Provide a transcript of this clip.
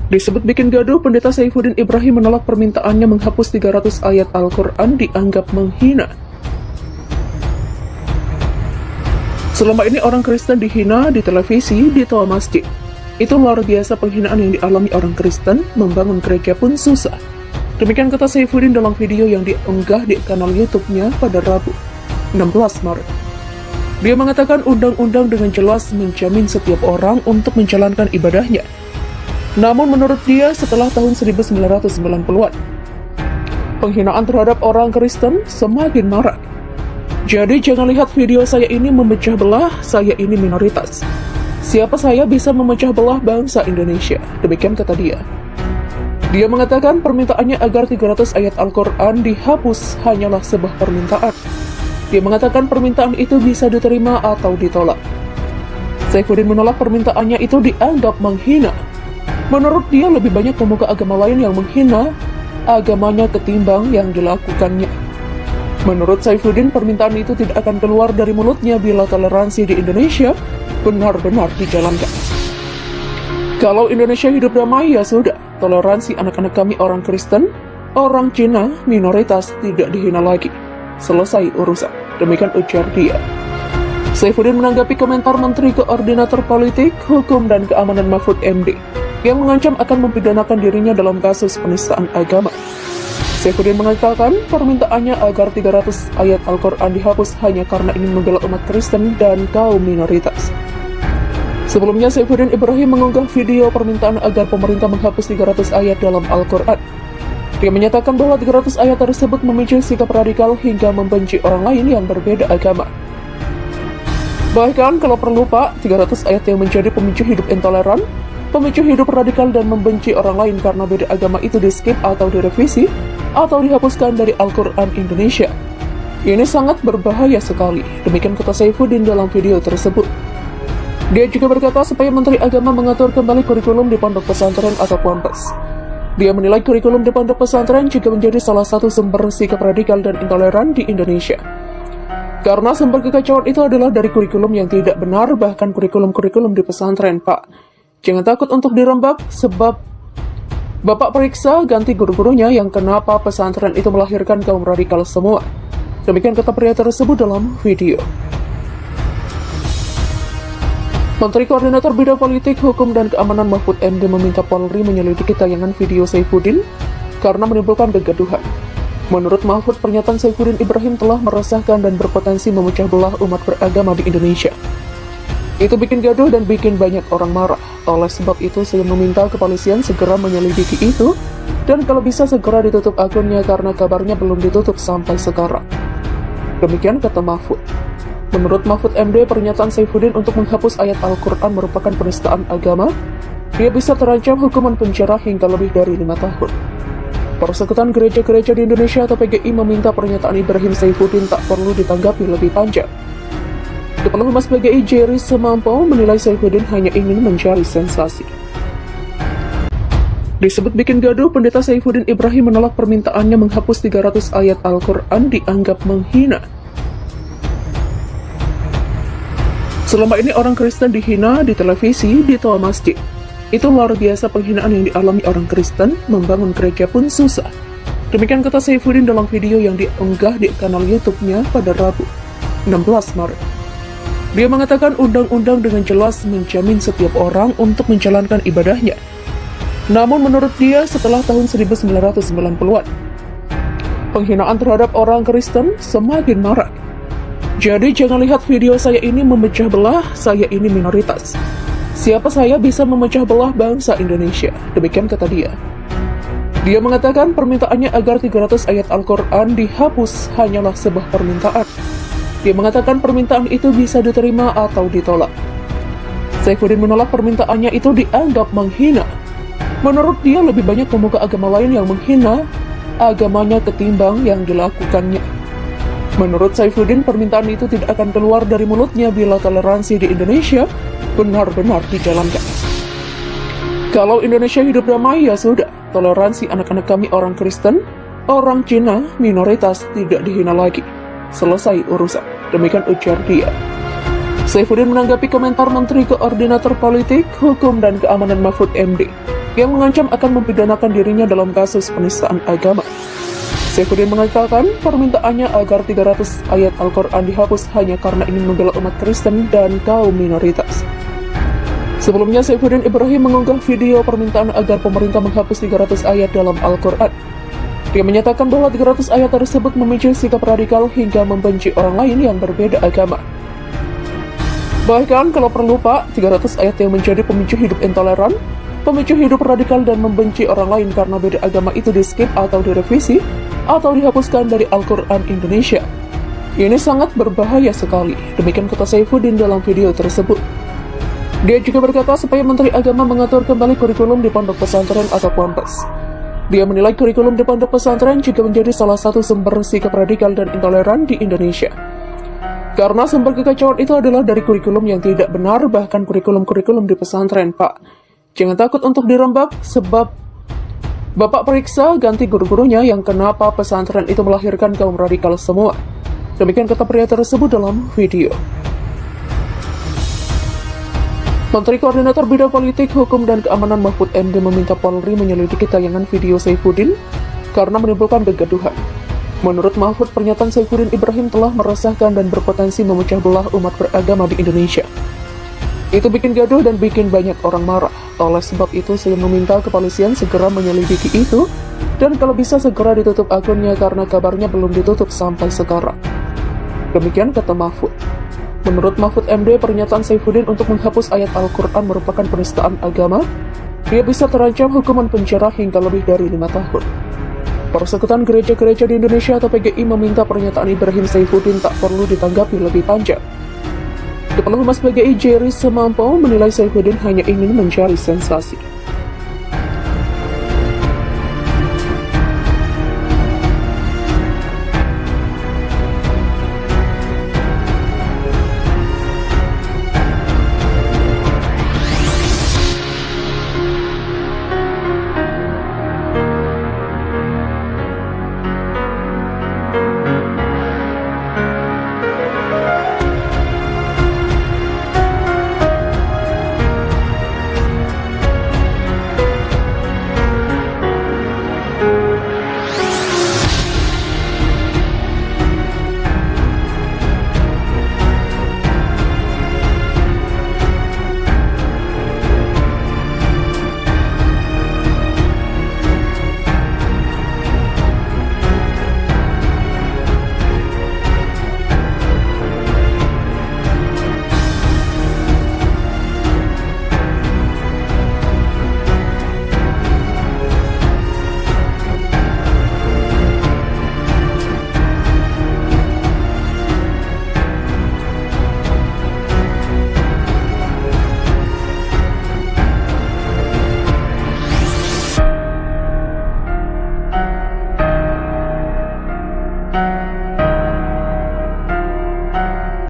Disebut bikin gaduh, Pendeta Saifuddin Ibrahim menolak permintaannya menghapus 300 ayat Al-Quran dianggap menghina. Selama ini orang Kristen dihina di televisi, di toa masjid. Itu luar biasa penghinaan yang dialami orang Kristen, membangun gereja pun susah. Demikian kata Saifuddin dalam video yang diunggah di kanal YouTube-nya pada Rabu, 16 Maret. Dia mengatakan undang-undang dengan jelas menjamin setiap orang untuk menjalankan ibadahnya. Namun menurut dia setelah tahun 1990-an, penghinaan terhadap orang Kristen semakin marak. Jadi jangan lihat video saya ini memecah belah, saya ini minoritas. Siapa saya bisa memecah belah bangsa Indonesia? Demikian kata dia. Dia mengatakan permintaannya agar 300 ayat Al-Quran dihapus hanyalah sebuah permintaan. Dia mengatakan permintaan itu bisa diterima atau ditolak. Saifuddin menolak permintaannya itu dianggap menghina. Menurut dia lebih banyak pemuka agama lain yang menghina agamanya ketimbang yang dilakukannya. Menurut Saifuddin, permintaan itu tidak akan keluar dari mulutnya bila toleransi di Indonesia benar-benar dijalankan. Kalau Indonesia hidup damai, ya sudah, toleransi anak-anak kami orang Kristen, orang Cina, minoritas tidak dihina lagi. Selesai urusan. Demikian ujar dia. Saifuddin menanggapi komentar Menteri Koordinator Politik, Hukum dan Keamanan Mahfud MD yang mengancam akan mempidanakan dirinya dalam kasus penistaan agama. Saifuddin mengatakan permintaannya agar 300 ayat Al-Quran dihapus hanya karena ingin membela umat Kristen dan kaum minoritas. Sebelumnya, Saifuddin Ibrahim mengunggah video permintaan agar pemerintah menghapus 300 ayat dalam Al-Quran. Dia menyatakan bahwa 300 ayat tersebut memicu sikap radikal hingga membenci orang lain yang berbeda agama. Bahkan kalau perlu Pak, 300 ayat yang menjadi pemicu hidup intoleran, pemicu hidup radikal dan membenci orang lain karena beda agama itu di-skip atau direvisi, atau dihapuskan dari Al-Quran Indonesia. Ini sangat berbahaya sekali, demikian kata Saifuddin dalam video tersebut. Dia juga berkata supaya Menteri Agama mengatur kembali kurikulum di pondok pesantren atau ponpes. Dia menilai kurikulum di pondok pesantren juga menjadi salah satu sumber sikap radikal dan intoleran di Indonesia. Karena sumber kekacauan itu adalah dari kurikulum yang tidak benar, bahkan kurikulum-kurikulum di pesantren, Pak. Jangan takut untuk dirembak, sebab Bapak periksa ganti guru-gurunya yang kenapa pesantren itu melahirkan kaum radikal semua. Demikian kata pria tersebut dalam video. Menteri Koordinator Bidang Politik, Hukum dan Keamanan Mahfud MD meminta Polri menyelidiki tayangan video Saifuddin karena menimbulkan kegaduhan. Menurut Mahfud, pernyataan Saifuddin Ibrahim telah meresahkan dan berpotensi memecah belah umat beragama di Indonesia. Itu bikin gaduh dan bikin banyak orang marah. Oleh sebab itu, saya meminta kepolisian segera menyelidiki itu dan kalau bisa segera ditutup akunnya karena kabarnya belum ditutup sampai sekarang. Demikian kata Mahfud. Menurut Mahfud MD, pernyataan Saifuddin untuk menghapus ayat Al-Quran merupakan penistaan agama. Dia bisa terancam hukuman penjara hingga lebih dari 5 tahun. Persekutuan Gereja-Gereja di Indonesia atau PGI meminta pernyataan Ibrahim Saifuddin tak perlu ditanggapi lebih panjang. Kepala Humas PGI Jerry Semampo menilai Saifuddin hanya ingin mencari sensasi. Disebut bikin gaduh, Pendeta Saifuddin Ibrahim menolak permintaannya menghapus 300 ayat Al-Quran dianggap menghina. Selama ini orang Kristen dihina di televisi, di toa masjid. Itu luar biasa penghinaan yang dialami orang Kristen, membangun gereja pun susah. Demikian kata Saifuddin dalam video yang diunggah di kanal YouTube-nya pada Rabu, 16 Maret. Dia mengatakan undang-undang dengan jelas menjamin setiap orang untuk menjalankan ibadahnya. Namun menurut dia setelah tahun 1990-an, penghinaan terhadap orang Kristen semakin marak. Jadi jangan lihat video saya ini memecah belah, saya ini minoritas. Siapa saya bisa memecah belah bangsa Indonesia? Demikian kata dia. Dia mengatakan permintaannya agar 300 ayat Al-Quran dihapus hanyalah sebuah permintaan. Dia mengatakan permintaan itu bisa diterima atau ditolak. Saifuddin menolak permintaannya itu dianggap menghina. Menurut dia lebih banyak pemuka agama lain yang menghina agamanya ketimbang yang dilakukannya. Menurut Saifuddin, permintaan itu tidak akan keluar dari mulutnya bila toleransi di Indonesia benar-benar dijalankan. Kalau Indonesia hidup damai, ya sudah, toleransi anak-anak kami orang Kristen, orang Cina, minoritas tidak dihina lagi. Selesai urusan. Demikian ujar dia. Saifuddin menanggapi komentar Menteri Koordinator Politik, Hukum dan Keamanan Mahfud MD yang mengancam akan mempidanakan dirinya dalam kasus penistaan agama. Saifuddin mengatakan permintaannya agar 300 ayat Al-Quran dihapus hanya karena ingin membela umat Kristen dan kaum minoritas. Sebelumnya, Saifuddin Ibrahim mengunggah video permintaan agar pemerintah menghapus 300 ayat dalam Al-Quran. Dia menyatakan bahwa 300 ayat tersebut memicu sikap radikal hingga membenci orang lain yang berbeda agama. Bahkan kalau perlu Pak, 300 ayat yang menjadi pemicu hidup intoleran, pemicu hidup radikal dan membenci orang lain karena beda agama itu di-skip atau direvisi, atau dihapuskan dari Al-Quran Indonesia. Ini sangat berbahaya sekali, demikian kata Saifuddin dalam video tersebut. Dia juga berkata supaya Menteri Agama mengatur kembali kurikulum di pondok pesantren atau ponpes. Dia menilai kurikulum di pondok pesantren juga menjadi salah satu sumber sikap radikal dan intoleran di Indonesia. Karena sumber kekacauan itu adalah dari kurikulum yang tidak benar, bahkan kurikulum-kurikulum di pesantren, Pak. Jangan takut untuk dirembak, sebab Bapak periksa ganti guru-gurunya yang kenapa pesantren itu melahirkan kaum radikal semua. Demikian kata pria tersebut dalam video. Menteri Koordinator Bidang Politik, Hukum, dan Keamanan Mahfud MD meminta Polri menyelidiki tayangan video Saifuddin karena menimbulkan kegaduhan. Menurut Mahfud, pernyataan Saifuddin Ibrahim telah meresahkan dan berpotensi memecah belah umat beragama di Indonesia. Itu bikin gaduh dan bikin banyak orang marah. Oleh sebab itu, saya meminta kepolisian segera menyelidiki itu, dan kalau bisa segera ditutup akunnya karena kabarnya belum ditutup sampai sekarang. Demikian kata Mahfud. Menurut Mahfud MD, pernyataan Saifuddin untuk menghapus ayat Al-Quran merupakan penistaan agama. Dia bisa terancam hukuman penjara hingga lebih dari 5 tahun. Persekutuan Gereja-Gereja di Indonesia atau PGI meminta pernyataan Ibrahim Saifuddin tak perlu ditanggapi lebih panjang. Kepala Humas PGI Jerry Semampo menilai Saifuddin hanya ingin mencari sensasi.